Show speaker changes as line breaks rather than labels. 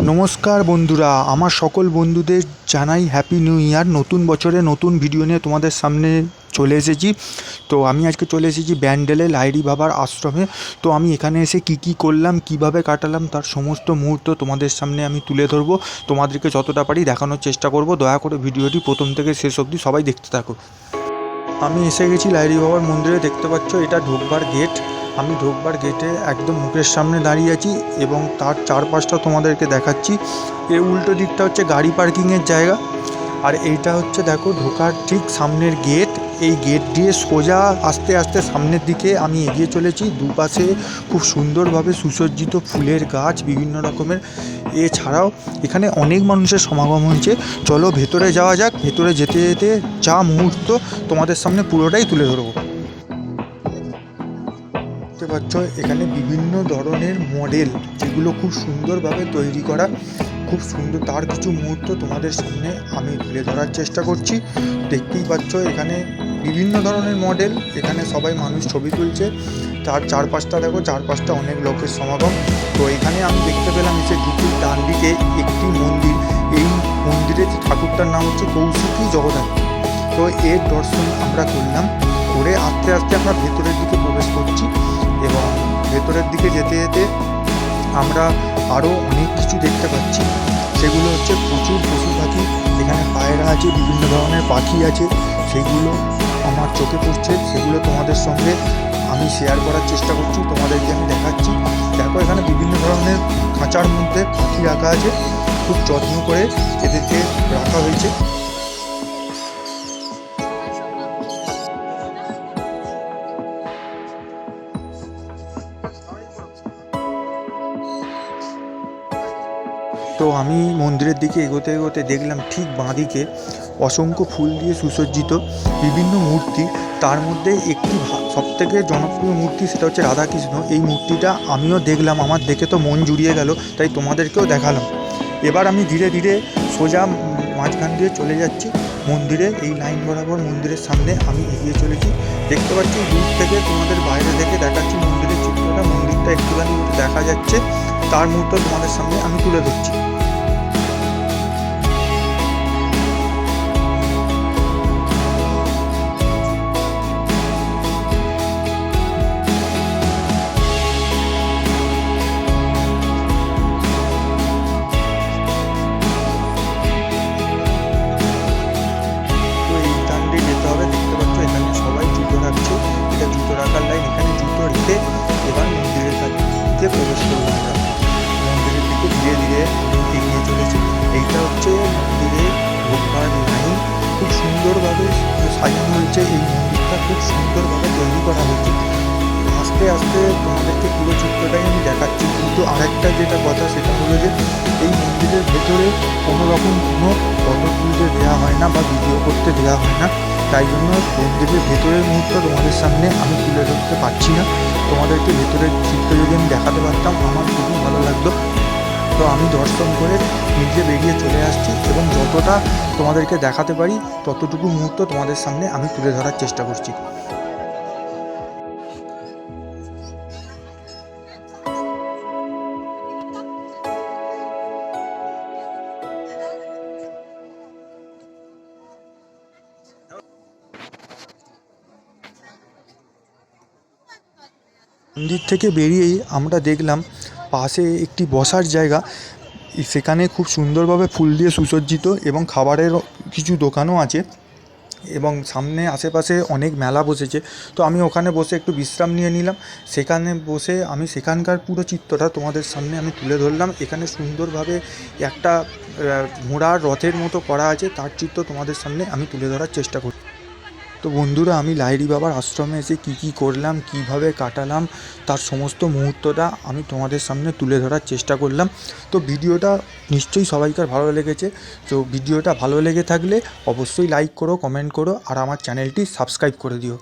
নমস্কার বন্ধুরা, আমার সকল বন্ধুদের জানাই হ্যাপি নিউ ইয়ার। নতুন বছরে নতুন ভিডিও নিয়ে তোমাদের সামনে চলে এসেছি। তো আমি আজকে চলে এসেছি ব্যান্ডেলে লাহিড়ী বাবার আশ্রমে। তো আমি এখানে এসে কি করলাম, কিভাবে কাটালাম, তার সমস্ত মুহূর্ত তোমাদের সামনে আমি তুলে ধরবো। তোমাদেরকে যতটা পারি দেখানোর চেষ্টা করব। দয়া করে ভিডিওটি প্রথম থেকে শেষ অবধি সবাই দেখতে থাকো। আমি এসে গেছি লাহিড়ী বাবার মন্দিরে। দেখতে পাচ্ছ এটা ঢোকবার গেট। আমি ঢোকবার গেটে একদম মুখের সামনে দাঁড়িয়ে আছি এবং তার চারপাশটা তোমাদেরকে দেখাচ্ছি। এর উল্টো দিকটা হচ্ছে গাড়ি পার্কিংয়ের জায়গা, আর এইটা হচ্ছে দেখো ঢোকার ঠিক সামনের গেট। এই গেট দিয়ে সোজা আস্তে আস্তে সামনের দিকে আমি এগিয়ে চলেছি। দুপাশে খুব সুন্দরভাবে সুসজ্জিত ফুলের গাছ বিভিন্ন রকমের। এছাড়াও এখানে অনেক মানুষের সমাগম হয়েছে। চলো ভেতরে যাওয়া যাক। ভেতরে যেতে যেতে যা মুহূর্ত তোমাদের সামনে পুরোটাই তুলে ধরবো। দেখতে পাচ্ছ এখানে বিভিন্ন ধরনের মডেল, যেগুলো খুব সুন্দরভাবে তৈরি করা, খুব সুন্দর। তার কিছু মুহূর্ত তোমাদের সামনে আমি তুলে ধরার চেষ্টা করছি। দেখতেই পাচ্ছ এখানে বিভিন্ন ধরনের মডেল। এখানে সবাই মানুষ ছবি তুলছে। তার চারপাশটা দেখো, চারপাশটা অনেক লোকের সমাগম। তো এখানে আমি দেখতে পেলাম এসে ঢুকুর ডান দিকে একটি মন্দির। এই মন্দিরের ঠাকুরটার নাম হচ্ছে কৌশিকী জগদ্ধাত্রী। তো এর দর্শন আমরা করলাম। করে আস্তে আস্তে আমরা ভেতরের দিকে প্রবেশ করছি এবং ভেতরের দিকে যেতে যেতে আমরা আরও অনেক কিছু দেখতে পাচ্ছি। সেগুলো হচ্ছে প্রচুর পশু পাখি। এখানে পায়রা আছে, বিভিন্ন ধরনের পাখি আছে, সেগুলো আমার চোখে পড়ছে। সেগুলো তোমাদের সঙ্গে আমি শেয়ার করার চেষ্টা করছি, তোমাদেরকে আমি দেখাচ্ছি। দেখো এখানে বিভিন্ন ধরনের খাঁচার মধ্যে পাখি রাখা আছে। খুব যত্ন করে এদেরকে রাখা হয়েছে। তো আমি মন্দিরের দিকে এগোতে এগোতে দেখলাম ঠিক বাঁদিকে অসংখ্য ফুল দিয়ে সুসজ্জিত বিভিন্ন মূর্তি। তার মধ্যে একটি সবথেকে জনপ্রিয় মূর্তি, সেটা হচ্ছে রাধাকৃষ্ণ। এই মূর্তিটা আমিও দেখলাম, আমার দেখে তো মন জুড়িয়ে গেল, তাই তোমাদেরকেও দেখালাম। এবার আমি ধীরে ধীরে সোজা মাঝখান দিয়ে চলে যাচ্ছি মন্দিরে। এই লাইন বরাবর মন্দিরের সামনে আমি এগিয়ে চলেছি। দেখতে পাচ্ছি দূর থেকে, তোমাদের বাইরে থেকে দেখাচ্ছি মন্দিরের চিত্রটা। মন্দিরটা একটুখানি দেখা যাচ্ছে, তার মুহূর্ত তোমাদের সামনে আমি তুলে ধরছি। এবার মন্দিরের দিকে প্রবেশ করবো আমরা। মন্দিরের দিকে ধীরে ধীরে এগিয়ে চলেছি। এইটা হচ্ছে মন্দিরের ঢোকবার লাইন। খুব সুন্দরভাবে সাজানো হয়েছে। এই মন্দিরটা খুব সুন্দরভাবে তৈরি করা হয়েছে। আস্তে আস্তে তোমাদেরকে পুরো চিত্রটাই আমি দেখাচ্ছি। কিন্তু আরেকটা যেটা কথা, সেটা হলো যে এই মন্দিরের ভেতরে কোনো রকম কোনো ফটো তুলতে দেওয়া হয় না বা ভিডিও করতে দেওয়া হয় না। তাই জন্য মন্দিরের ভেতরের মুহূর্ত তোমাদের সামনে আমি তুলে ধরতে পারছি না। তোমাদেরকে ভেতরের চিত্র যদি আমি দেখাতে পারতাম আমার খুবই ভালো লাগতো। তো আমি দর্শন করে নিজে বেরিয়ে চলে আসছি এবং যতটা তোমাদেরকে দেখাতে পারি ততটুকু মুহূর্ত তোমাদের সামনে আমি তুলে ধরার চেষ্টা করছি। মন্দির থেকে বেরিয়েই আমরা দেখলাম পাশে একটি বসার জায়গা। সেখানে খুব সুন্দরভাবে ফুল দিয়ে সুসজ্জিত এবং খাবারের কিছু দোকানও আছে এবং সামনে আশেপাশে অনেক মেলা বসেছে। তো আমি ওখানে বসে একটু বিশ্রাম নিয়ে নিলাম। সেখানে বসে আমি সেখানকার পুরো চিত্রটা তোমাদের সামনে আমি তুলে ধরলাম। এখানে সুন্দরভাবে একটা ঘোড়ার রথের মতো করা আছে, তার চিত্র তোমাদের সামনে আমি তুলে ধরার চেষ্টা করি। তো বন্ধুরা, আমি লাহিড়ী বাবার আশ্রমে এসে কী করলাম, কিভাবে কাটালাম, তার সমস্ত মুহূর্তটা আমি তোমাদের সামনে তুলে ধরার চেষ্টা করলাম। তো ভিডিওটা নিশ্চয়ই সবাইকার ভালো লেগেছে। তো ভিডিওটা ভালো লেগে থাকলে অবশ্যই লাইক করো, কমেন্ট করো আর আমার চ্যানেলটি সাবস্ক্রাইব করে দিও।